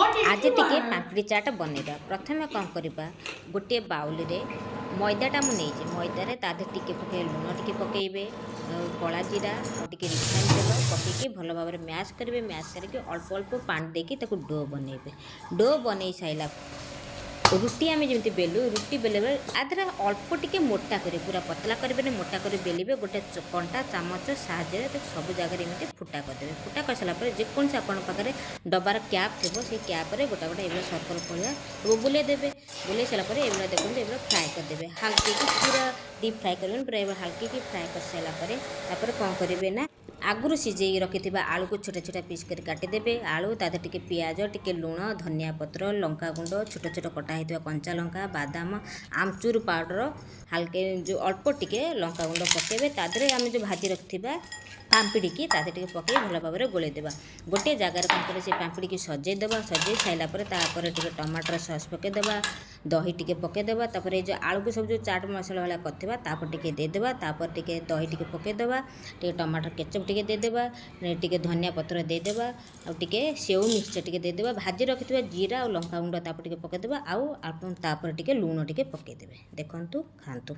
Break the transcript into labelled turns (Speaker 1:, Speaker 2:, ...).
Speaker 1: आज टिके पापड़ी चाट बनइबा। प्रथमे कौन करबा, गोटे बाउल रे मैदाटा मुझे मैदारे तादे टिके पके लुण टिके पकेबे, कला जीरा और टिके रिफाइन तेल पकईकि भल भाव में मैश करेंगे। मैश करके अल्प अल्प पानी देके ताकू डो बनइबे। डो बनई साइला रुटी आम जमी बेलू रुटी बेले आदर अल्प टिके मोटा कर पूरा पतला करेंगे, मोटा कर बेलिबे। गोटे कंटा चामच साहाଯ୍ୟରେ सब जगह एमती फुटा करदे। फुटा कर सारापर जेकोसी आप डबार क्याप थो से क्याप्रे गोटा गोटा ये सर्कल भाया वो बुले देवे। बुले सारापर ये देखते ये फ्राए करदे। हल्के पूरा डीप फ्राए करेंगे, पूरा हल्के फ्राए कर सारापर कौन करेंगे ना आगुरी सिझे रखि आलू को छोटा छोटा पीस कर काटिदेवे। आलू तादे टिके पियाज टिके लुण धनिया पत्र लंका गुंड छोट छोट कटा होता कंचा लंका बादाम आमचूर पाउडर हल्के जो अल्प टिके लंका गुंड पकेबे। तादरे आम जो भाजी रखि पाम्पिड़ी की तादे टिके पकई भल भाव में गोलैदेवा। गोटे जगार कौन कर पाम्पिड़ी की सजेदेवा। सजे सारापर टिके टमाटर सस पकईदेवा, दही टिके पकईदेवा। तापर जो आलू को सब जो चाट मसला वाला करथिबा तापर टिके देदेवा। तापर टिके दही टिके पकईदेवा, टिके टमाटर केचप टिके देदेवा, टिके धनिया पत्र देदेवा, आ टिके सेव मिक्सचर टिके देदेवा। भाजी रखिथिबा जीरा और लंका गुंड तापर टिके पकईदेवा। आउ तापर टिके लूण टिके पकईदेवे। देखंतु खांतु।